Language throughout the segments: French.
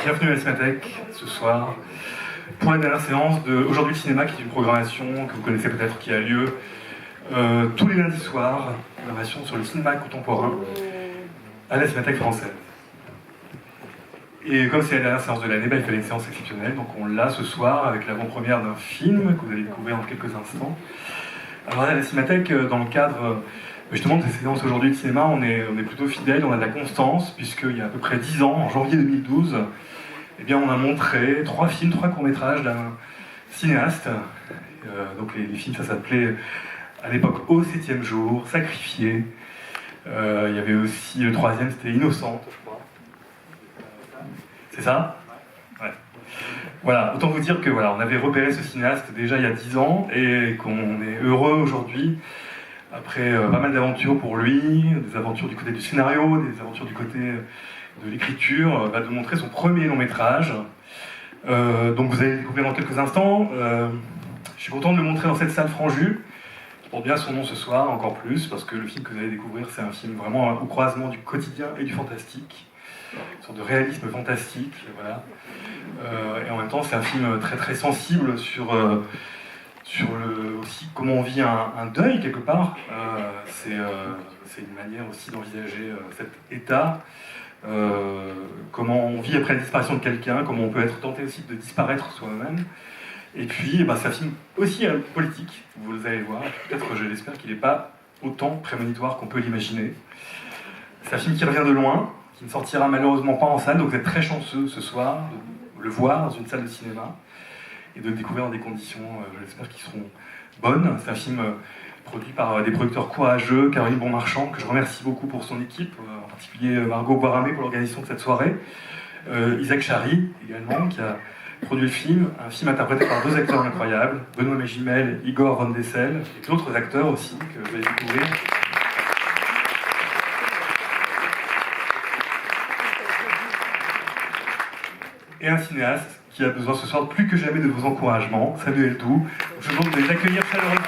Bienvenue à la Cinémathèque ce soir pour la dernière séance de Aujourd'hui le cinéma, qui est une programmation que vous connaissez peut-être, qui a lieu tous les lundis soirs, une programmation sur le cinéma contemporain à la Cinémathèque française. Et comme c'est la dernière séance de l'année, il fallait une séance exceptionnelle, donc on l'a ce soir avec l'avant-première d'un film que vous allez découvrir dans quelques instants. Alors à la Cinémathèque, dans le cadre justement de ces séances Aujourd'hui de cinéma, on est plutôt fidèle, on a de la constance, puisqu'il y a à peu près 10 ans, en janvier 2012, eh bien, on a montré 3 films, 3 courts-métrages d'un cinéaste. Donc les films, ça s'appelait à l'époque Au 7e jour, Sacrifié. Il y avait aussi le 3e, c'était Innocente, je crois. C'est ça ? Ouais. Voilà, autant vous dire que voilà, on avait repéré ce cinéaste déjà il y a 10 ans et qu'on est heureux aujourd'hui, après pas mal d'aventures pour lui, des aventures du côté du scénario, des aventures du côté de l'écriture, de montrer son premier long-métrage. Donc vous allez le découvrir dans quelques instants. Je suis content de le montrer dans cette salle Franjus, qui porte bien son nom ce soir, encore plus, parce que le film que vous allez découvrir, c'est un film vraiment au croisement du quotidien et du fantastique. Une sorte de réalisme fantastique, voilà. Et en même temps, c'est un film très très sensible sur aussi comment on vit un deuil quelque part. C'est une manière aussi d'envisager cet état, comment on vit après la disparition de quelqu'un, comment on peut être tenté aussi de disparaître soi-même. Et puis c'est un film aussi politique, vous allez voir, peut-être, je l'espère, qu'il n'est pas autant prémonitoire qu'on peut l'imaginer. C'est un film qui revient de loin, qui ne sortira malheureusement pas en salle, donc vous êtes très chanceux ce soir de le voir dans une salle de cinéma et de le découvrir dans des conditions, je l'espère, qui seront bonnes. C'est un film produit par des producteurs courageux, Caroline Bonmarchand, que je remercie beaucoup pour son équipe, en particulier Margot Boiramé pour l'organisation de cette soirée, Isaac Chary également, qui a produit le film, un film interprété par 2 acteurs incroyables, Benoît Magimel, Igor Van Dessel, et d'autres acteurs aussi que vous allez découvrir. Et un cinéaste qui a besoin ce soir plus que jamais de vos encouragements, Samuel Doux. Je vous demande de les accueillir chaleureusement.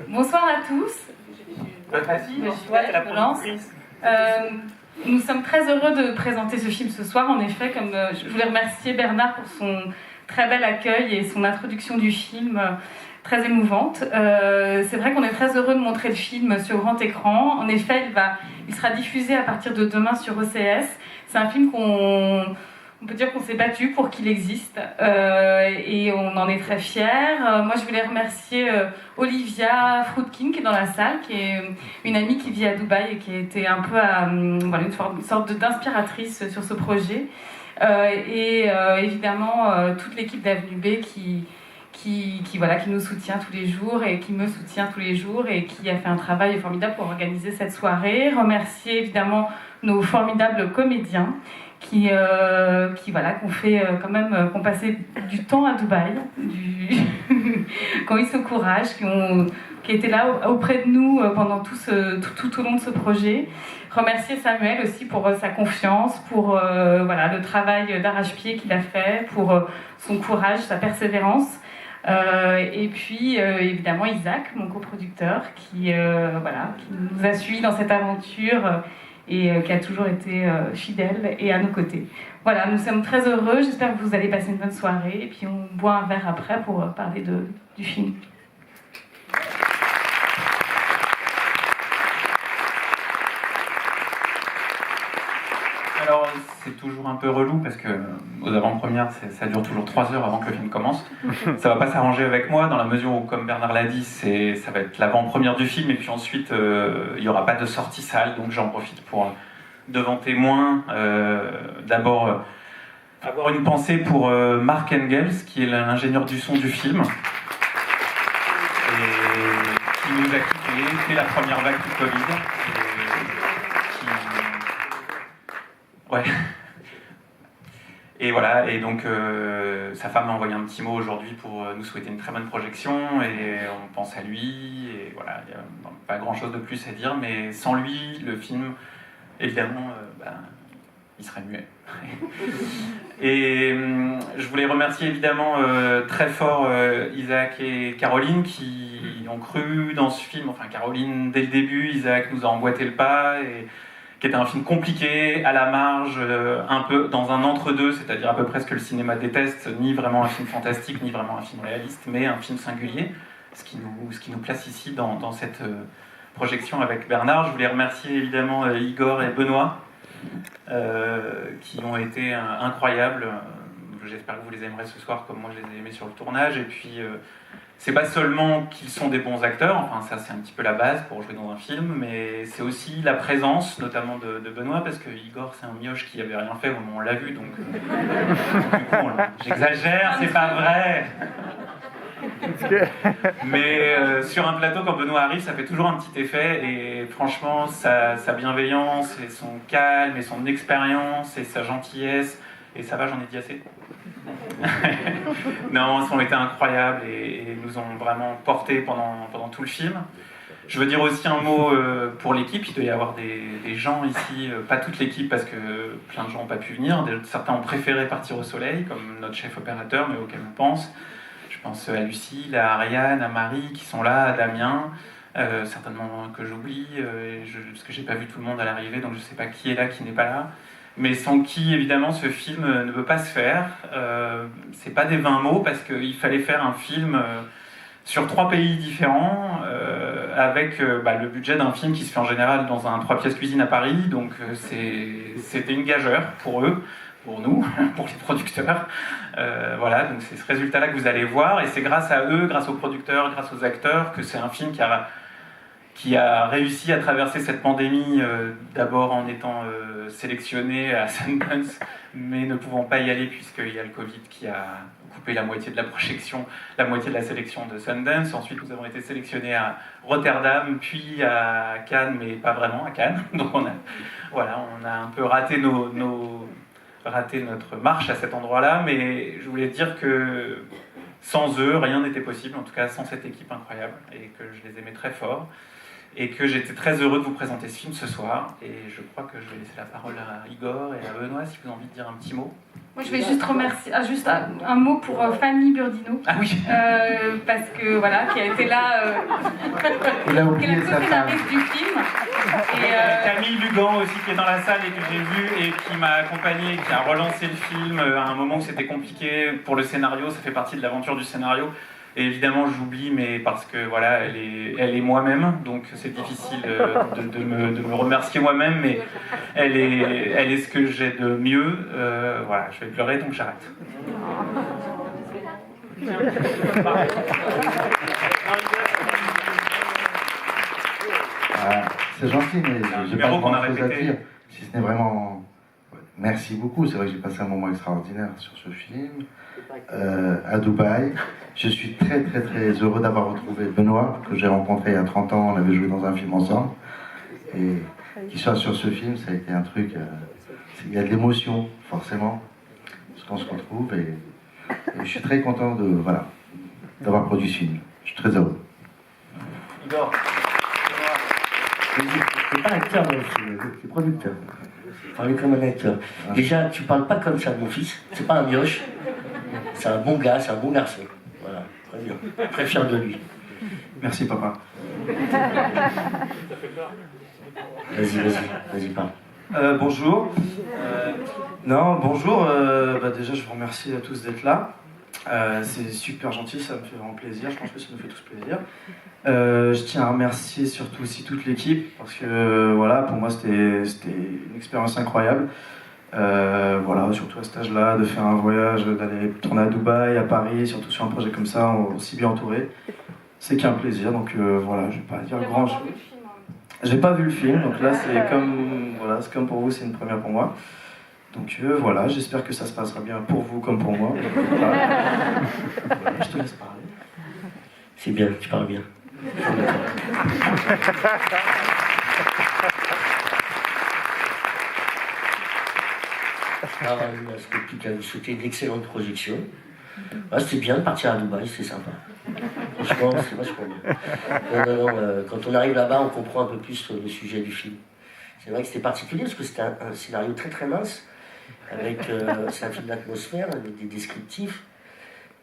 Bonsoir à tous. Nous sommes très heureux de présenter ce film ce soir. En effet, comme je voulais remercier Bernard pour son très bel accueil et son introduction du film très émouvante. C'est vrai qu'on est très heureux de montrer le film sur grand écran. En effet, il sera diffusé à partir de demain sur OCS. C'est un film on peut dire qu'on s'est battu pour qu'il existe et on en est très fiers. Moi, je voulais remercier Olivia Fruitkin qui est dans la salle, qui est une amie qui vit à Dubaï et qui a été un peu une sorte d'inspiratrice sur ce projet. Et évidemment, toute l'équipe d'Avenue B qui nous soutient tous les jours et qui me soutient tous les jours et qui a fait un travail formidable pour organiser cette soirée. Remercier évidemment nos formidables comédiens qui ont passé du temps à Dubaï, qui ont eu ce courage, qui étaient là auprès de nous pendant tout au long de ce projet. Remercier Samuel aussi pour sa confiance, pour le travail d'arrache-pied qu'il a fait, pour son courage, sa persévérance. Et puis évidemment Isaac, mon coproducteur, qui nous a suivis dans cette aventure et qui a toujours été fidèle et à nos côtés. Voilà, nous sommes très heureux, j'espère que vous allez passer une bonne soirée, et puis on boit un verre après pour parler du film. Alors, c'est toujours un peu relou parce que aux avant-premières, ça dure toujours 3 heures avant que le film commence. Ça va pas s'arranger avec moi dans la mesure où, comme Bernard l'a dit, ça va être l'avant-première du film et puis ensuite, il n'y aura pas de sortie salle, donc j'en profite pour, devant témoins, d'abord avoir une pensée pour Mark Engels, qui est l'ingénieur du son du film. et qui nous a quittés dès la première vague du Covid. Ouais. Et voilà, et donc sa femme m'a envoyé un petit mot aujourd'hui pour nous souhaiter une très bonne projection, et on pense à lui, et voilà, il n'y a pas grand chose de plus à dire, mais sans lui, le film, évidemment, il serait muet. Et je voulais remercier évidemment très fort Isaac et Caroline qui ont cru dans ce film. Enfin, Caroline dès le début, Isaac nous a emboîté le pas, et qui était un film compliqué, à la marge, un peu dans un entre-deux, c'est-à-dire à peu près ce que le cinéma déteste, ni vraiment un film fantastique, ni vraiment un film réaliste, mais un film singulier, ce qui nous place ici dans cette projection avec Bernard. Je voulais remercier évidemment Igor et Benoît, qui ont été incroyables. J'espère que vous les aimerez ce soir comme moi je les ai aimés sur le tournage. Et puis, c'est pas seulement qu'ils sont des bons acteurs, enfin ça c'est un petit peu la base pour jouer dans un film, mais c'est aussi la présence, notamment de Benoît, parce que Igor c'est un mioche qui avait rien fait au moment où on l'a vu, donc du coup, j'exagère, c'est pas vrai. Mais sur un plateau, quand Benoît arrive, ça fait toujours un petit effet, et franchement, sa bienveillance, et son calme, et son expérience, et sa gentillesse, et ça va, j'en ai dit assez. Non, ils ont été incroyables, et nous ont vraiment portés pendant tout le film. Je veux dire aussi un mot pour l'équipe. Il doit y avoir des gens ici, pas toute l'équipe parce que plein de gens n'ont pas pu venir. Certains ont préféré partir au soleil, comme notre chef opérateur, mais auquel on pense. Je pense à Lucille, à Ariane, à Marie qui sont là, à Damien, certainement que j'oublie, parce que j'ai pas vu tout le monde à l'arrivée, donc je sais pas qui est là, qui n'est pas là. Mais sans qui, évidemment, ce film ne peut pas se faire. C'est pas des 20 mots, parce qu'il fallait faire un film sur 3 pays différents, avec le budget d'un film qui se fait en général dans un 3 pièces cuisine à Paris, donc c'était une gageure pour eux, pour nous, pour les producteurs. Voilà, donc c'est ce résultat-là que vous allez voir, et c'est grâce à eux, grâce aux producteurs, grâce aux acteurs, que c'est un film qui a réussi à traverser cette pandémie, d'abord en étant sélectionné à Sundance, mais ne pouvant pas y aller puisqu'il y a le Covid qui a coupé la moitié de la projection, la moitié de la sélection de Sundance. Ensuite, nous avons été sélectionnés à Rotterdam, puis à Cannes, mais pas vraiment à Cannes. Donc on a un peu raté raté notre marche à cet endroit-là, mais je voulais dire que sans eux, rien n'était possible, en tout cas sans cette équipe incroyable, et que je les aimais très fort. Et que j'étais très heureux de vous présenter ce film ce soir. Et je crois que je vais laisser la parole à Igor et à Benoît si vous avez envie de dire un petit mot. Moi, je vais juste remercier, juste un mot pour Fanny Burdino. Ah oui. Parce que voilà, qui a été là, qui est la co-scénariste du film. Et Camille Lugan aussi qui est dans la salle et que j'ai vu et qui m'a accompagné, qui a relancé le film à un moment où c'était compliqué pour le scénario. Ça fait partie de l'aventure du scénario. Et évidemment, j'oublie, mais parce que voilà, elle est moi-même, donc c'est difficile de me remercier moi-même, mais elle est ce que j'ai de mieux. Voilà, je vais pleurer, donc j'arrête. C'est gentil, mais j'ai pas grand-chose à dire, si ce n'est vraiment... Merci beaucoup, c'est vrai que j'ai passé un moment extraordinaire sur ce film, à Dubaï. Je suis très très très heureux d'avoir retrouvé Benoît, que j'ai rencontré il y a 30 ans, on avait joué dans un film ensemble. Et qu'il soit sur ce film, ça a été un truc... il y a de l'émotion, forcément, parce qu'on se retrouve, et je suis très content d'avoir produit ce film. Je suis très heureux. Igor. C'est pas acteur dans le film, c'est producteur. Parler comme un acteur. Déjà, tu parles pas comme ça de mon fils, c'est pas un mioche. C'est un bon gars, c'est un bon garçon. Voilà, très bien. Très fier de lui. Merci papa. Vas-y, parle. Bonjour. Bonjour. Déjà, je vous remercie à tous d'être là. C'est super gentil, ça me fait vraiment plaisir. Je pense que ça nous fait tous plaisir. Je tiens à remercier surtout aussi toute l'équipe parce que pour moi c'était une expérience incroyable. Surtout à cet âge-là, de faire un voyage, d'aller tourner à Dubaï, à Paris, surtout sur un projet comme ça, aussi bien entouré. C'est qu'un plaisir. Donc je vais pas dire grand chose. J'ai pas vu le film, donc là c'est comme pour vous, c'est une première pour moi. Donc j'espère que ça se passera bien pour vous comme pour moi. Je te laisse parler. C'est bien, tu parles bien. Alors, il ne reste plus qu'à vous souhaiter d'excellentes projections. Ah, c'était bien de partir à Dubaï, c'est sympa. Franchement, c'est vachement bien. Non, quand on arrive là-bas, on comprend un peu plus le sujet du film. C'est vrai que c'était particulier parce que c'était un scénario très très mince, avec c'est un film d'atmosphère, avec des descriptifs.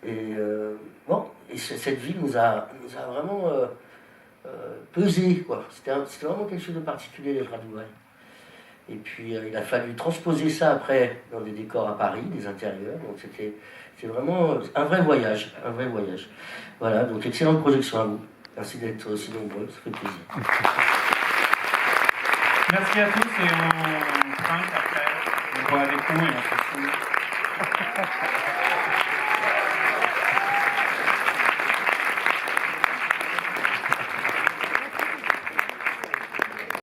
Et cette ville nous a vraiment pesé, quoi. C'était vraiment quelque chose de particulier d'être à Dubaï. Et puis il a fallu transposer ça après dans des décors à Paris, des intérieurs. Donc c'est vraiment un vrai voyage, un vrai voyage. Voilà, donc excellente projection à vous. Merci d'être aussi nombreux, ça fait plaisir. Merci à tous et on trinque après. On boit avec vous et on se retrouve.